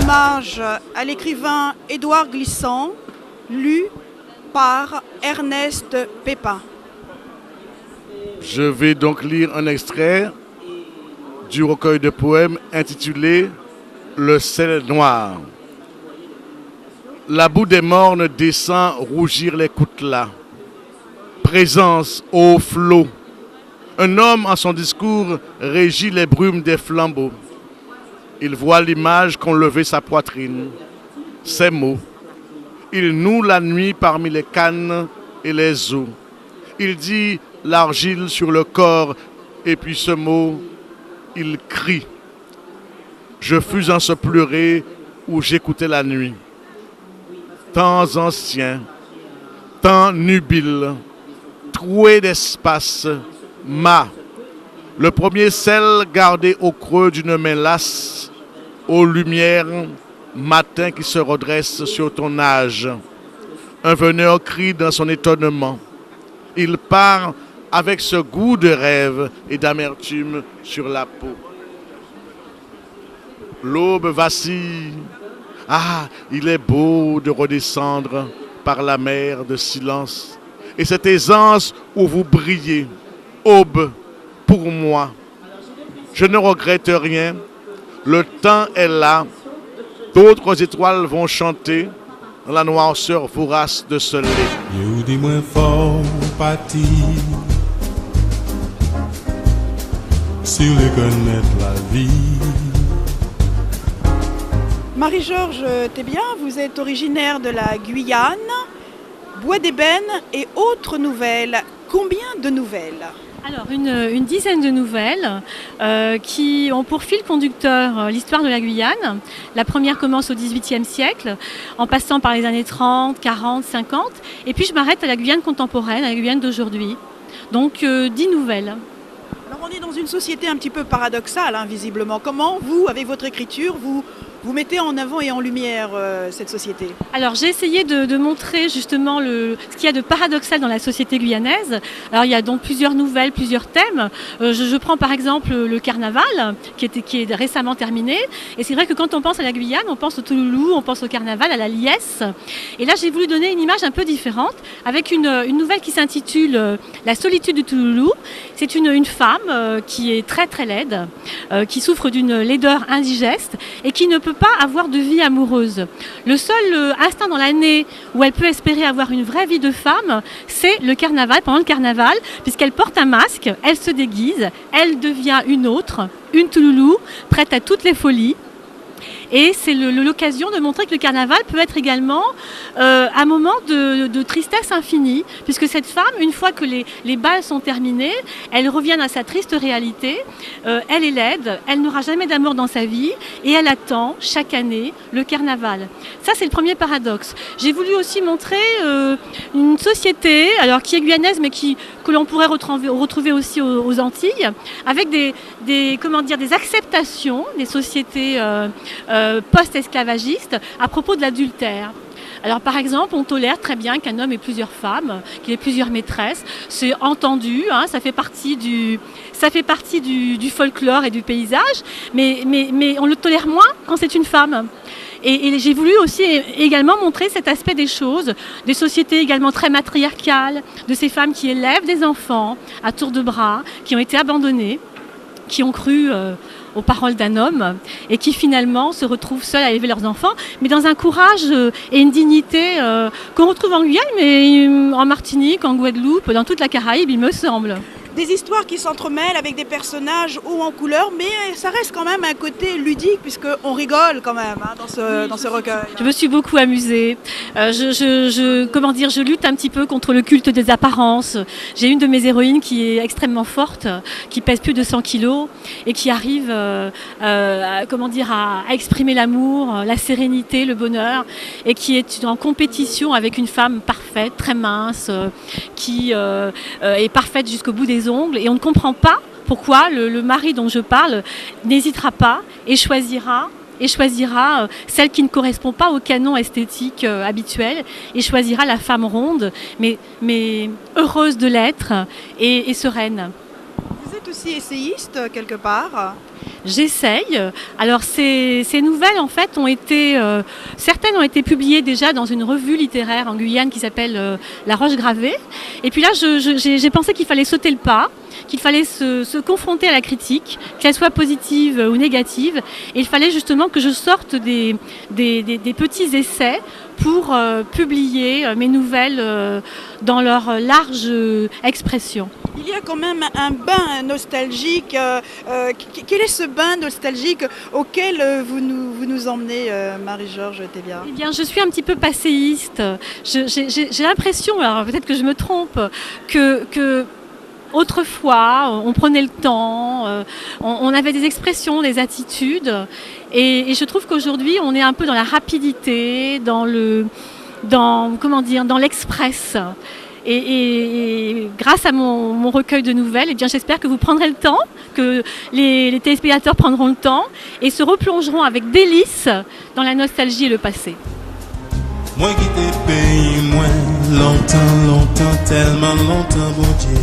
hommage à l'écrivain Édouard Glissant, lu par Ernest Pépin. Je vais donc lire un extrait du recueil de poèmes intitulé « Le sel noir ». La boue des mornes descend rougir les coutelas. Présence au flot. Un homme en son discours régit les brumes des flambeaux. Il voit l'image qu'ont levé sa poitrine. Ces mots. Il noue la nuit parmi les cannes et les eaux. Il dit l'argile sur le corps et puis ce mot, il crie. Je fus en ce pleurer où j'écoutais la nuit. Temps anciens, temps nubile, troué d'espace, le premier sel gardé au creux d'une main lasse, aux lumières, matin qui se redresse sur ton âge. Un veneur crie dans son étonnement. Il part avec ce goût de rêve et d'amertume sur la peau. L'aube vacille. Ah, il est beau de redescendre par la mer de silence. Et cette aisance où vous brillez, aube, pour moi. Je ne regrette rien. Le temps est là. D'autres étoiles vont chanter dans la noirceur vorace de ce lait. You dis moins fort parti sur les connaître la vie. Marie-Georges Thébien, vous êtes originaire de la Guyane, Bois d'ébène et autres nouvelles. Combien de nouvelles ? Alors, une dizaine de nouvelles qui ont pour fil conducteur l'histoire de la Guyane. La première commence au XVIIIe siècle, en passant par les années 30, 40, 50. Et puis je m'arrête à la Guyane contemporaine, à la Guyane d'aujourd'hui. Donc 10 nouvelles. Alors on est dans une société un petit peu paradoxale, visiblement. Comment vous, avec votre écriture, vous mettez en avant et en lumière cette société ? Alors j'ai essayé de montrer justement ce qu'il y a de paradoxal dans la société guyanaise. Alors il y a donc plusieurs nouvelles, plusieurs thèmes. Je prends par exemple le carnaval qui est récemment terminé. Et c'est vrai que quand on pense à la Guyane, on pense au Touloulou, on pense au carnaval, à la liesse. Et là j'ai voulu donner une image un peu différente avec une nouvelle qui s'intitule La solitude du Touloulou. C'est une femme qui est très très laide, qui souffre d'une laideur indigeste et qui ne peut pas avoir de vie amoureuse. Le seul instant dans l'année où elle peut espérer avoir une vraie vie de femme, c'est le carnaval, pendant le carnaval, puisqu'elle porte un masque, elle se déguise, elle devient une autre, une Touloulou, prête à toutes les folies. Et c'est l'occasion de montrer que le carnaval peut être également un moment de tristesse infinie, puisque cette femme, une fois que les bals sont terminés, elle revient à sa triste réalité. Elle est laide, elle n'aura jamais d'amour dans sa vie, et elle attend chaque année le carnaval. Ça, c'est le premier paradoxe. J'ai voulu aussi montrer une société, alors qui est guyanaise, mais que l'on pourrait retrouver aussi aux Antilles, avec des acceptations des sociétés post-esclavagistes à propos de l'adultère. Alors par exemple, on tolère très bien qu'un homme ait plusieurs femmes, qu'il ait plusieurs maîtresses. C'est entendu, ça fait partie du folklore et du paysage, mais on le tolère moins quand c'est une femme. Et j'ai voulu aussi également montrer cet aspect des choses, des sociétés également très matriarcales, de ces femmes qui élèvent des enfants à tour de bras, qui ont été abandonnées, qui ont cru aux paroles d'un homme et qui finalement se retrouvent seuls à élever leurs enfants, mais dans un courage et une dignité qu'on retrouve en Guyane, mais en Martinique, en Guadeloupe, dans toute la Caraïbe, il me semble. Des histoires qui s'entremêlent avec des personnages hauts en couleur, mais ça reste quand même un côté ludique, puisqu'on rigole quand même dans ce recueil. Je me suis beaucoup amusée. Je lutte un petit peu contre le culte des apparences. J'ai une de mes héroïnes qui est extrêmement forte, qui pèse plus de 100 kilos et qui arrive à exprimer l'amour, la sérénité, le bonheur, et qui est en compétition avec une femme parfaite, très mince, qui est parfaite jusqu'au bout des ongles, et on ne comprend pas pourquoi le mari dont je parle n'hésitera pas et choisira celle qui ne correspond pas au canon esthétique habituel, et choisira la femme ronde mais heureuse de l'être et sereine. Vous êtes aussi essayiste quelque part. j'essaye. Alors ces nouvelles en fait certaines ont été publiées déjà dans une revue littéraire en Guyane qui s'appelle La Roche Gravée. Et puis là j'ai pensé qu'il fallait sauter le pas, qu'il fallait se confronter à la critique, qu'elle soit positive ou négative. Et il fallait justement que je sorte des petits essais pour publier mes nouvelles dans leur large expression. Il y a quand même un bain nostalgique. Quel est ce bain nostalgique auquel vous nous emmenez, Marie-Georges Théviard ? Eh bien, je suis un petit peu passéiste. J'ai l'impression, alors peut-être que je me trompe, que autrefois, on prenait le temps, on avait des expressions, des attitudes, et je trouve qu'aujourd'hui, on est un peu dans la rapidité, dans l'express. Et grâce à mon recueil de nouvelles, eh bien, j'espère que vous prendrez le temps, que les téléspectateurs prendront le temps et se replongeront avec délice dans la nostalgie et le passé. Moi qui t'ai payé moins longtemps, tellement longtemps, bon Dieu.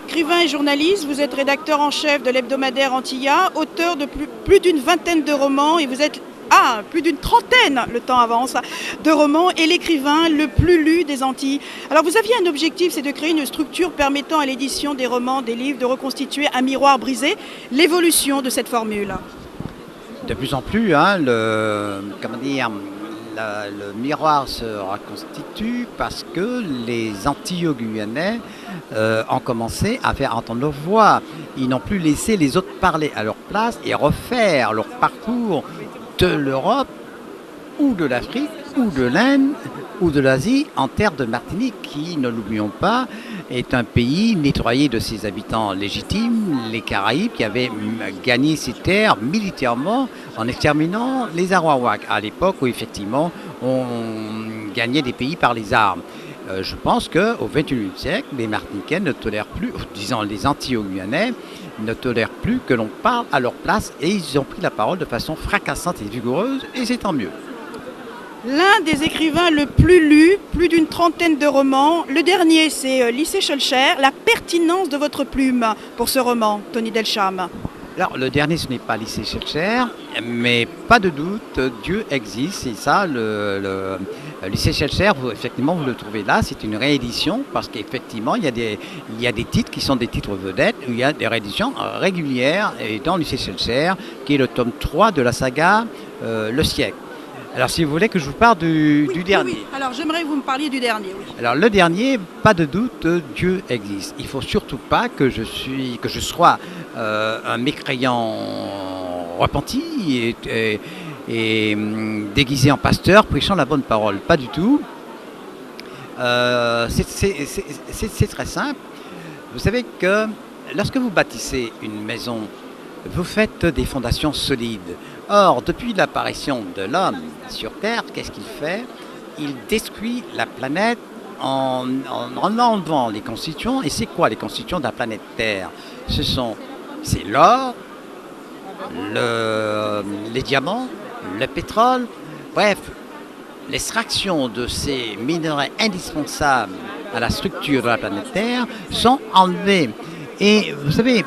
Écrivain et journaliste, vous êtes rédacteur en chef de l'hebdomadaire Antilla, auteur de plus d'une vingtaine de romans et vous êtes plus d'une trentaine, le temps avance, de romans et l'écrivain le plus lu des Antilles. Alors vous aviez un objectif, c'est de créer une structure permettant à l'édition des romans, des livres, de reconstituer un miroir brisé. L'évolution de cette formule. De plus en plus, le miroir se reconstitue parce que les Antillo-Guyanais ont commencé à faire entendre leur voix. Ils n'ont plus laissé les autres parler à leur place et refaire leur parcours de l'Europe ou de l'Afrique ou de l'Inde ou de l'Asie en terre de Martinique qui, ne l'oublions pas, est un pays nettoyé de ses habitants légitimes, les Caraïbes, qui avaient gagné ces terres militairement en exterminant les Arawaks, à l'époque où effectivement on gagnait des pays par les armes. Je pense qu'au XXIe siècle, les Martiniquais ne tolèrent plus, disons les Antillo-Guyanais, ne tolèrent plus que l'on parle à leur place et ils ont pris la parole de façon fracassante et vigoureuse et c'est tant mieux. L'un des écrivains le plus lu, plus d'une trentaine de romans. Le dernier, c'est Lycée Schœlcher. La pertinence de votre plume pour ce roman, Tony Delcham. Alors, le dernier, ce n'est pas Lycée Schœlcher, mais pas de doute, Dieu existe. Et ça, le Lycée Schœlcher, effectivement, vous le trouvez là. C'est une réédition parce qu'effectivement, il y a des titres qui sont des titres vedettes. Où il y a des rééditions régulières. Et dans Lycée Schœlcher, qui est le tome 3 de la saga Le Siècle. Alors, si vous voulez que je vous parle du dernier. Oui. Alors, j'aimerais que vous me parliez du dernier. Oui. Alors, le dernier, pas de doute, Dieu existe. Il ne faut surtout pas que je sois un mécréant repenti et déguisé en pasteur, prêchant la bonne parole. Pas du tout. C'est très simple. Vous savez que lorsque vous bâtissez une maison, vous faites des fondations solides. Or, depuis l'apparition de l'homme sur Terre, qu'est-ce qu'il fait ? Il détruit la planète en enlevant les constituants. Et c'est quoi les constituants de la planète Terre ? C'est l'or, les diamants, le pétrole, bref, l'extraction de ces minerais indispensables à la structure de la planète Terre sont enlevés. Et vous savez,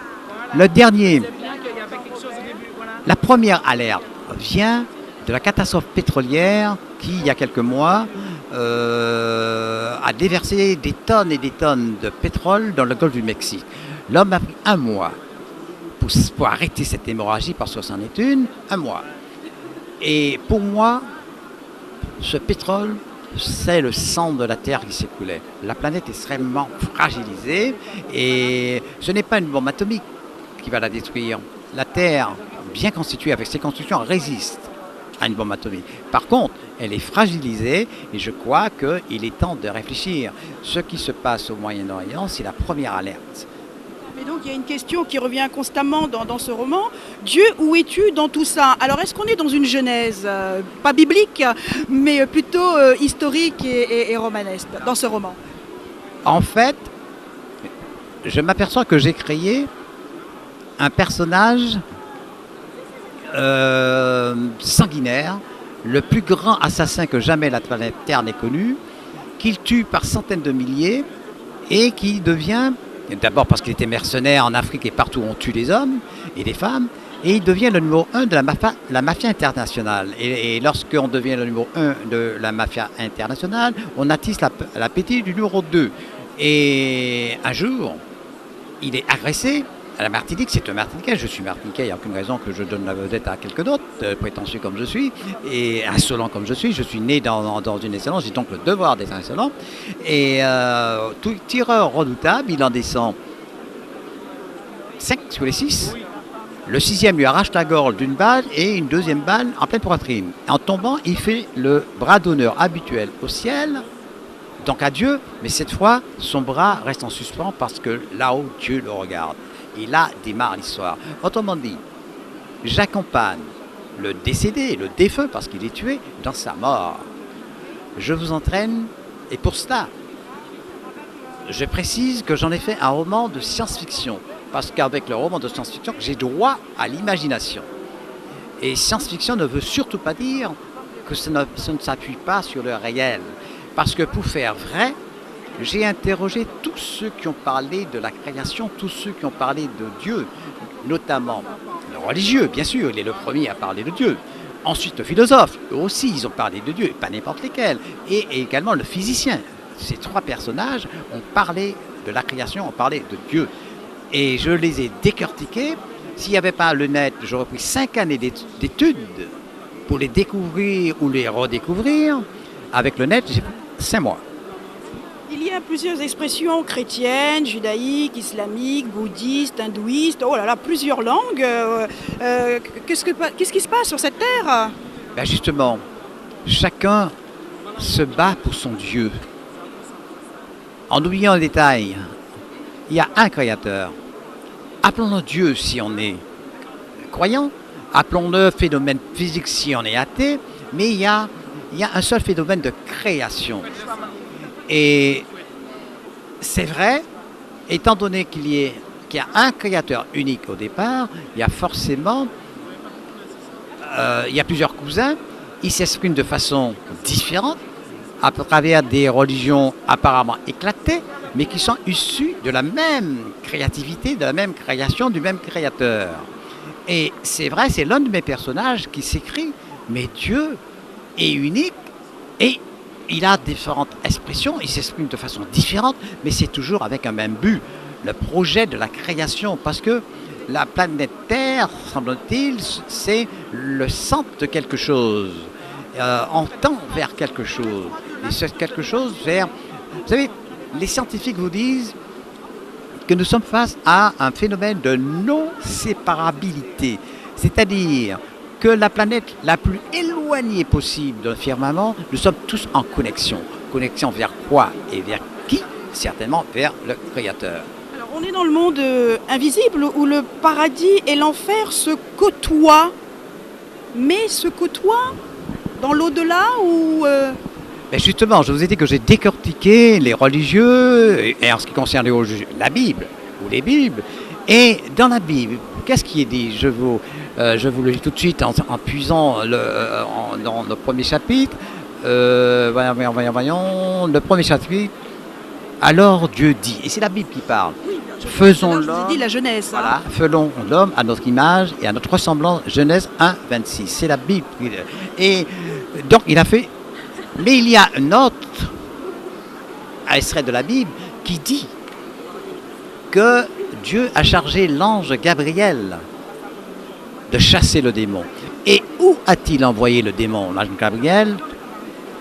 la première alerte vient de la catastrophe pétrolière qui, il y a quelques mois, a déversé des tonnes et des tonnes de pétrole dans le golfe du Mexique. L'homme a pris un mois pour arrêter cette hémorragie, parce que c'en est un mois. Et pour moi, ce pétrole, c'est le sang de la Terre qui s'écoulait. La planète est extrêmement fragilisée et ce n'est pas une bombe atomique qui va la détruire. La Terre, bien constituée avec ses constitutions, résiste à une bombe atomique. Par contre, elle est fragilisée et je crois qu'il est temps de réfléchir. Ce qui se passe au Moyen-Orient, c'est la première alerte. Mais donc il y a une question qui revient constamment dans ce roman. Dieu, où es-tu dans tout ça ? Alors est-ce qu'on est dans une genèse, pas biblique, mais plutôt historique et romanesque dans ce roman ? En fait, je m'aperçois que j'ai créé un personnage sanguinaire, le plus grand assassin que jamais la planète Terre n'ait connu, qu'il tue par centaines de milliers et qui devient D'abord parce qu'il était mercenaire en Afrique et partout où on tue les hommes et les femmes. Et il devient le numéro 1 de la mafia internationale. Et lorsqu'on devient le numéro 1 de la mafia internationale, on attise l'appétit du numéro 2. Et un jour, il est agressé à la Martinique. C'est un Martiniquais, je suis Martiniquais, il n'y a aucune raison que je donne la vedette à quelqu'un d'autre, prétentieux comme je suis, et insolent comme je suis né dans une excellence, j'ai donc le devoir d'être insolent. Et tout tireur redoutable, il en descend 5 sur les 6. Le 6e lui arrache la gorge d'une balle et une deuxième balle en pleine poitrine. En tombant, il fait le bras d'honneur habituel au ciel, donc à Dieu, mais cette fois, son bras reste en suspens parce que là-haut, Dieu le regarde. Et là démarre l'histoire. Autrement dit, j'accompagne le décédé, le défunt, parce qu'il est tué, dans sa mort. Je vous entraîne, et pour cela, je précise que j'en ai fait un roman de science-fiction. Parce qu'avec le roman de science-fiction, j'ai droit à l'imagination. Et science-fiction ne veut surtout pas dire que ça ne s'appuie pas sur le réel. Parce que pour faire vrai, j'ai interrogé tous ceux qui ont parlé de la création, tous ceux qui ont parlé de Dieu, notamment le religieux, bien sûr, il est le premier à parler de Dieu. Ensuite, le philosophe, eux aussi, ils ont parlé de Dieu, pas n'importe lesquels. Et également le physicien. Ces 3 personnages ont parlé de la création, ont parlé de Dieu. Et je les ai décortiqués. S'il n'y avait pas le net, j'aurais pris 5 années d'études pour les découvrir ou les redécouvrir. Avec le net, j'ai pris 5 mois. Il y a plusieurs expressions chrétiennes, judaïques, islamiques, bouddhistes, hindouistes, oh là là, plusieurs langues. Qu'est-ce qui se passe sur cette terre? Ben justement, chacun se bat pour son Dieu. En oubliant le détail, il y a un créateur. Appelons-le Dieu si on est croyant, appelons-le phénomène physique si on est athée, mais il y a un seul phénomène de création. Et c'est vrai, étant donné qu'il y a un créateur unique au départ, il y a forcément il y a plusieurs cousins, ils s'expriment de façon différente, à travers des religions apparemment éclatées, mais qui sont issus de la même créativité, de la même création, du même créateur. Et c'est vrai, c'est l'un de mes personnages qui s'écrit, mais Dieu est unique et il a différentes expressions, il s'exprime de façon différente, mais c'est toujours avec un même but, le projet de la création, parce que la planète Terre, semble-t-il, c'est le centre de quelque chose. On tend vers quelque chose, et c'est quelque chose vers... Vous savez, les scientifiques vous disent que nous sommes face à un phénomène de non-séparabilité, c'est-à-dire que la planète la plus éloignée possible d'un firmament, nous sommes tous en connexion. Connexion vers quoi et vers qui? Certainement vers le Créateur. Alors, on est dans le monde invisible où le paradis et l'enfer se côtoient, mais se côtoient dans l'au-delà ou... Mais justement, je vous ai dit que j'ai décortiqué les religieux, et en ce qui concerne les religieux, la Bible, ou les Bibles. Et dans la Bible, qu'est-ce qui est dit? Je vous le dis tout de suite en puisant dans le premier chapitre. Voyons. Le premier chapitre. Alors Dieu dit, et c'est la Bible qui parle. Faisons l'homme. Je vous ai dit la Genèse. Voilà, faisons l'homme à notre image et à notre ressemblance. Genèse 1, 26. C'est la Bible. Et donc il a fait. Mais il y a un autre extrait de la Bible qui dit que Dieu a chargé l'ange Gabriel de chasser le démon. Et où a-t-il envoyé le démon, l'ange Gabriel?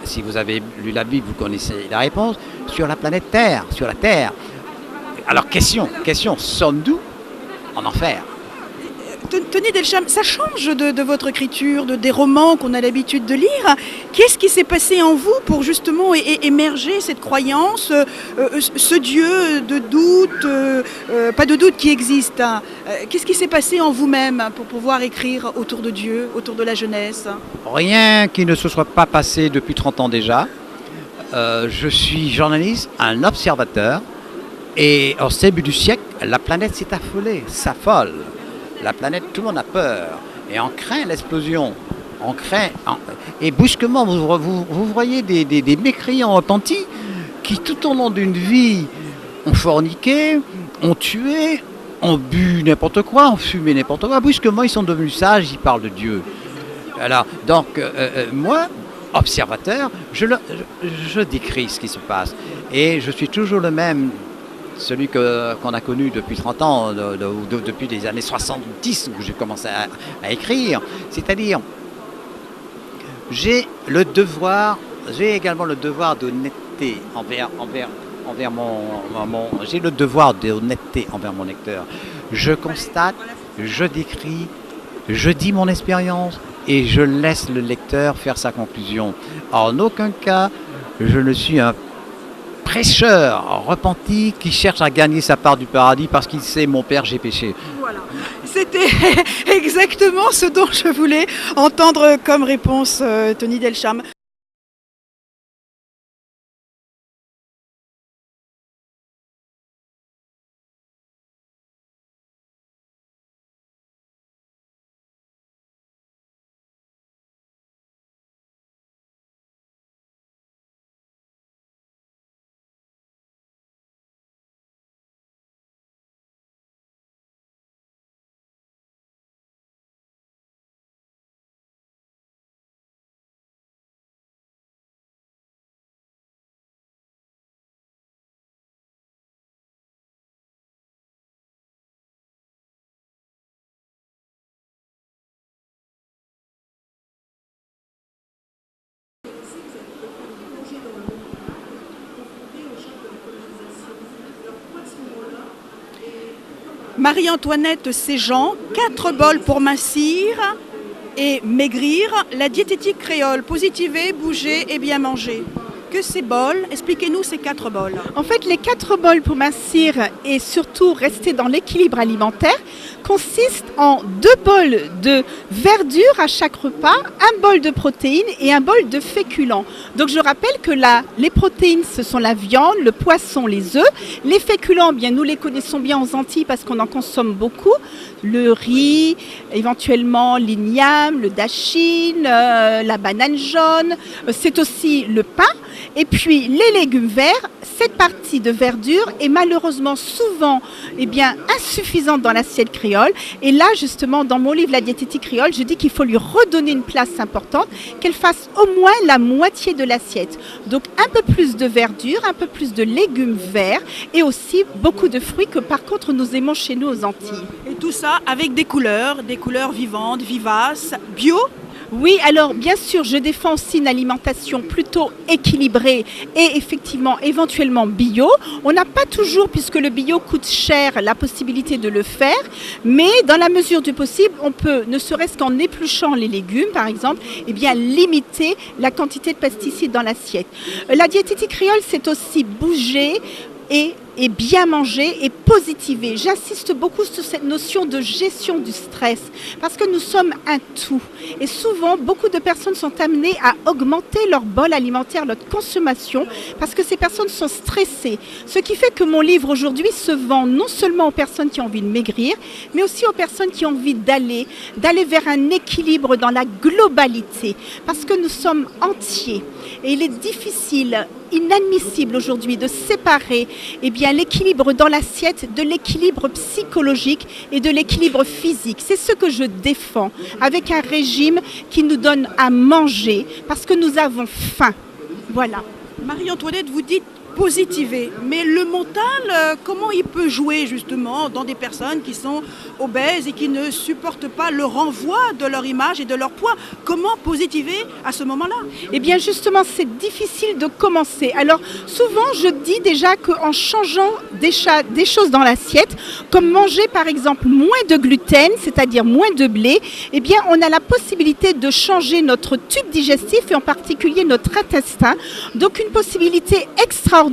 Si vous avez lu la Bible, vous connaissez la réponse. Sur la planète Terre, sur la Terre. Alors question, sommes-nous en enfer? Tony Delcham, ça change de votre écriture, des romans qu'on a l'habitude de lire. Qu'est-ce qui s'est passé en vous pour justement émerger cette croyance, ce Dieu de doute, pas de doute qui existe, hein. Qu'est-ce qui s'est passé en vous-même pour pouvoir écrire autour de Dieu, autour de la jeunesse? Rien qui ne se soit pas passé depuis 30 ans déjà. Je suis journaliste, un observateur, et au début du siècle, la planète s'est affolée, s'affole. La planète, tout le monde a peur. Et on craint l'explosion. Et brusquement, vous voyez des mécréants repentis qui, tout au long d'une vie, ont forniqué, ont tué, ont bu n'importe quoi, ont fumé n'importe quoi. Brusquement, ils sont devenus sages, ils parlent de Dieu. Alors, donc, moi, observateur, je décris ce qui se passe. Et je suis toujours le même, celui qu'on a connu depuis 30 ans, depuis les années 70 où j'ai commencé à écrire. C'est-à-dire, j'ai également le devoir d'honnêteté envers j'ai le devoir d'honnêteté envers mon lecteur. Je constate, je décris, je dis mon expérience et je laisse le lecteur faire sa conclusion. En aucun cas, je ne suis un prêcheur repenti qui cherche à gagner sa part du paradis parce qu'il sait mon père j'ai péché. Voilà. C'était exactement ce dont je voulais entendre comme réponse, Tony Delcham. Marie-Antoinette Séjean, 4 bols pour mincir et maigrir, la diététique créole, positiver, bouger et bien manger. Que ces bols, expliquez-nous ces 4 bols. En fait, les 4 bols pour mincir et surtout rester dans l'équilibre alimentaire consistent en 2 bols de verdure à chaque repas, un bol de protéines et un bol de féculents. Donc je rappelle que les protéines, ce sont la viande, le poisson, les œufs. Les féculents, bien, nous les connaissons bien aux Antilles parce qu'on en consomme beaucoup. Le riz, éventuellement l'igname, le dachine, la banane jaune. C'est aussi le pain. Et puis les légumes verts, cette partie de verdure est malheureusement souvent insuffisante dans l'assiette créole. Et là, justement, dans mon livre La diététique créole, je dis qu'il faut lui redonner une place importante, qu'elle fasse au moins la moitié de l'assiette. Donc un peu plus de verdure, un peu plus de légumes verts et aussi beaucoup de fruits que par contre nous aimons chez nous aux Antilles. Et tout ça avec des couleurs vivantes, vivaces, bio. Oui, alors bien sûr, je défends aussi une alimentation plutôt équilibrée et effectivement, éventuellement bio. On n'a pas toujours, puisque le bio coûte cher, la possibilité de le faire, mais dans la mesure du possible, on peut, ne serait-ce qu'en épluchant les légumes, par exemple, limiter la quantité de pesticides dans l'assiette. La diététique créole, c'est aussi bouger et bien manger et positiver. J'insiste beaucoup sur cette notion de gestion du stress parce que nous sommes un tout. Et souvent, beaucoup de personnes sont amenées à augmenter leur bol alimentaire, leur consommation parce que ces personnes sont stressées. Ce qui fait que mon livre aujourd'hui se vend non seulement aux personnes qui ont envie de maigrir, mais aussi aux personnes qui ont envie d'aller vers un équilibre dans la globalité parce que nous sommes entiers. Et il est difficile, inadmissible aujourd'hui de séparer l'équilibre dans l'assiette de l'équilibre psychologique et de l'équilibre physique. C'est ce que je défends avec un régime qui nous donne à manger parce que nous avons faim. Voilà. Marie-Antoinette, vous dites positiver, mais le mental, comment il peut jouer justement dans des personnes qui sont obèses et qui ne supportent pas le renvoi de leur image et de leur poids? Comment positiver à ce moment-là? Eh bien justement, c'est difficile de commencer. Alors souvent, je dis déjà qu'en changeant des choses dans l'assiette, comme manger par exemple moins de gluten, c'est-à-dire moins de blé, eh bien on a la possibilité de changer notre tube digestif et en particulier notre intestin. Donc une possibilité extraordinaire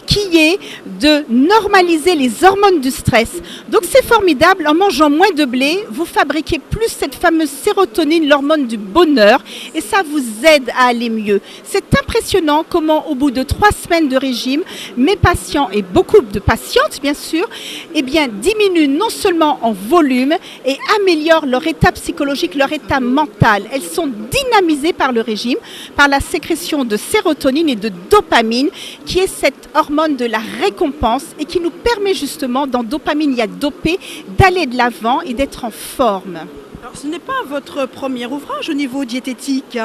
qui est de normaliser les hormones du stress. Donc c'est formidable, en mangeant moins de blé, vous fabriquez plus cette fameuse sérotonine, l'hormone du bonheur, et ça vous aide à aller mieux. C'est impressionnant comment au bout de 3 semaines de régime, mes patients, et beaucoup de patientes bien sûr, diminuent non seulement en volume et améliorent leur état psychologique, leur état mental. Elles sont dynamisées par le régime, par la sécrétion de sérotonine et de dopamine qui est cette hormone de la récompense et qui nous permet justement, dans dopamine, il y a dopé, d'aller de l'avant et d'être en forme. Alors, ce n'est pas votre premier ouvrage au niveau diététique.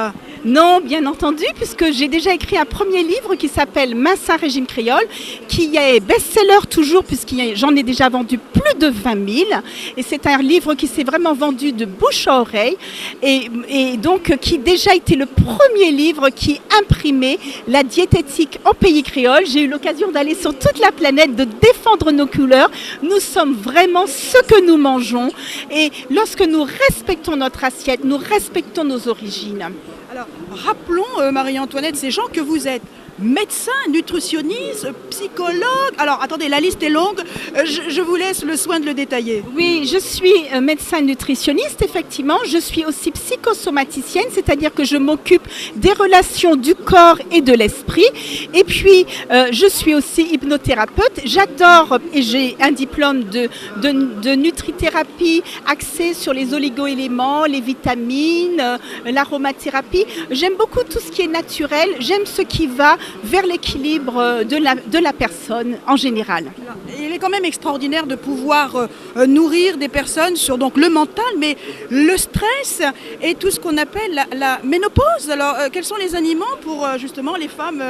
Non, bien entendu, puisque j'ai déjà écrit un premier livre qui s'appelle Mince un régime créole, qui est best-seller toujours, puisque j'en ai déjà vendu plus de 20 000. Et c'est un livre qui s'est vraiment vendu de bouche à oreille, et donc qui déjà été le premier livre qui imprimait la diététique en pays créole. J'ai eu l'occasion d'aller sur toute la planète, de défendre nos couleurs. Nous sommes vraiment ce que nous mangeons. Et lorsque nous respectons notre assiette, nous respectons nos origines. Alors, rappelons, Marie-Antoinette, ces gens que vous êtes. Médecin, nutritionniste, psychologue. Alors, attendez, la liste est longue. Je vous laisse le soin de le détailler. Oui, je suis médecin nutritionniste, effectivement. Je suis aussi psychosomaticienne, c'est-à-dire que je m'occupe des relations du corps et de l'esprit. Et puis, je suis aussi hypnothérapeute. J'adore, et j'ai un diplôme de nutrithérapie axé sur les oligo-éléments, les vitamines, l'aromathérapie. J'aime beaucoup tout ce qui est naturel. J'aime ce qui va vers l'équilibre de la personne en général. Il est quand même extraordinaire de pouvoir nourrir des personnes sur donc, le mental, mais le stress et tout ce qu'on appelle la ménopause. Alors, quels sont les aliments pour justement les femmes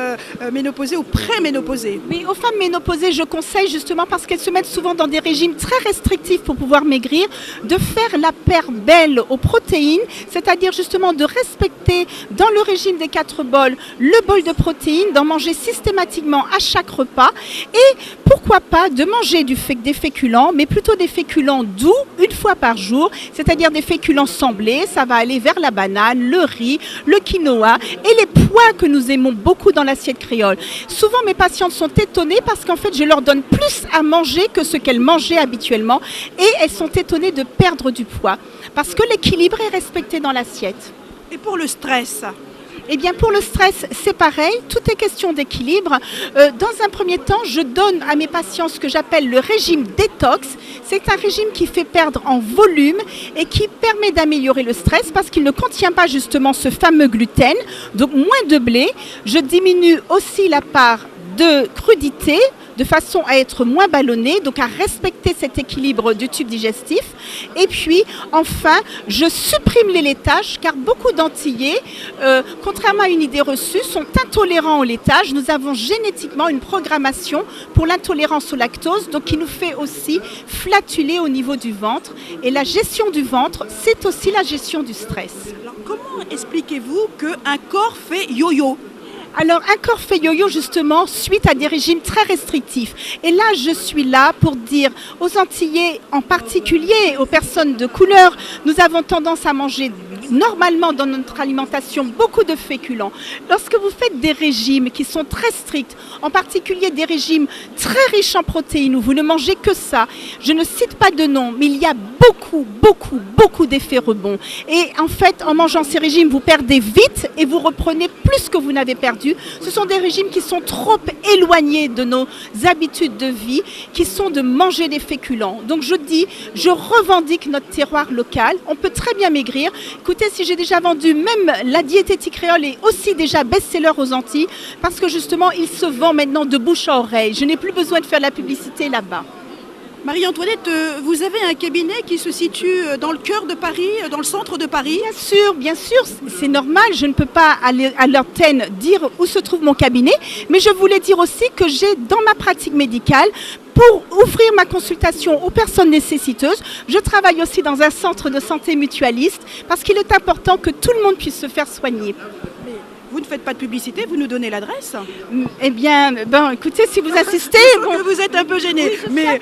ménopausées ou pré-ménopausées? Oui, aux femmes ménopausées, je conseille justement parce qu'elles se mettent souvent dans des régimes très restrictifs pour pouvoir maigrir, de faire la paire belle aux protéines, c'est-à-dire justement de respecter dans le régime des 4 bols le bol de protéines, d'en manger systématiquement à chaque repas et pourquoi pas de manger des féculents, mais plutôt des féculents doux une fois par jour, c'est-à-dire des féculents sans blé. Ça va aller vers la banane, le riz, le quinoa et les pois que nous aimons beaucoup dans l'assiette créole. Souvent mes patientes sont étonnées parce qu'en fait je leur donne plus à manger que ce qu'elles mangeaient habituellement et elles sont étonnées de perdre du poids parce que l'équilibre est respecté dans l'assiette. Et pour le stress? Eh bien, pour le stress, c'est pareil. Tout est question d'équilibre. Dans un premier temps, je donne à mes patients ce que j'appelle le régime détox. C'est un régime qui fait perdre en volume et qui permet d'améliorer le stress parce qu'il ne contient pas justement ce fameux gluten, donc moins de blé. Je diminue aussi la part de crudité de façon à être moins ballonné, donc à respecter cet équilibre du tube digestif. Et puis, enfin, je supprime les laitages, car beaucoup d'Antillais, contrairement à une idée reçue, sont intolérants au laitage. Nous avons génétiquement une programmation pour l'intolérance au lactose, donc qui nous fait aussi flatuler au niveau du ventre. Et la gestion du ventre, c'est aussi la gestion du stress. Alors, comment expliquez-vous qu'un corps fait yo-yo ? Alors, un corps fait yo-yo justement suite à des régimes très restrictifs. Et là, je suis là pour dire aux Antillais, en particulier aux personnes de couleur, nous avons tendance à manger normalement dans notre alimentation beaucoup de féculents. Lorsque vous faites des régimes qui sont très stricts, en particulier des régimes très riches en protéines où vous ne mangez que ça, je ne cite pas de nom, mais il y a beaucoup d'effets rebonds. Et en fait, en mangeant ces régimes, vous perdez vite et vous reprenez plus que vous n'avez perdu. Ce sont des régimes qui sont trop éloignés de nos habitudes de vie, qui sont de manger des féculents. Donc je revendique notre terroir local. On peut très bien maigrir. Écoutez, si j'ai déjà vendu, même la diététique créole est aussi déjà best-seller aux Antilles, parce que justement, il se vend maintenant de bouche à oreille. Je n'ai plus besoin de faire la publicité là-bas. Marie-Antoinette, vous avez un cabinet qui se situe dans le cœur de Paris, dans le centre de Paris? Bien sûr, c'est normal. Je ne peux pas aller à l'antenne dire où se trouve mon cabinet, mais je voulais dire aussi que j'ai dans ma pratique médicale, pour ouvrir ma consultation aux personnes nécessiteuses, je travaille aussi dans un centre de santé mutualiste parce qu'il est important que tout le monde puisse se faire soigner. Vous ne faites pas de publicité, vous nous donnez l'adresse? Eh bien, écoutez, si vous insistez... Que vous êtes un peu gêné, oui, mais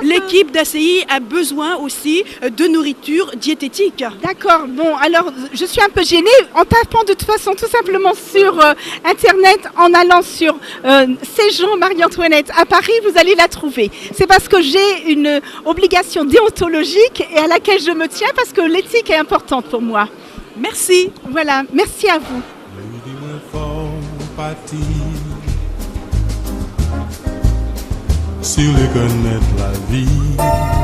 l'équipe d'ACI a besoin aussi de nourriture diététique. D'accord, alors je suis un peu gênée. En tapant de toute façon tout simplement sur Internet, en allant sur Séjean Marie-Antoinette à Paris, vous allez la trouver. C'est parce que j'ai une obligation déontologique et à laquelle je me tiens parce que l'éthique est importante pour moi. Merci. Voilà, merci à vous. Sur les connaître la vie.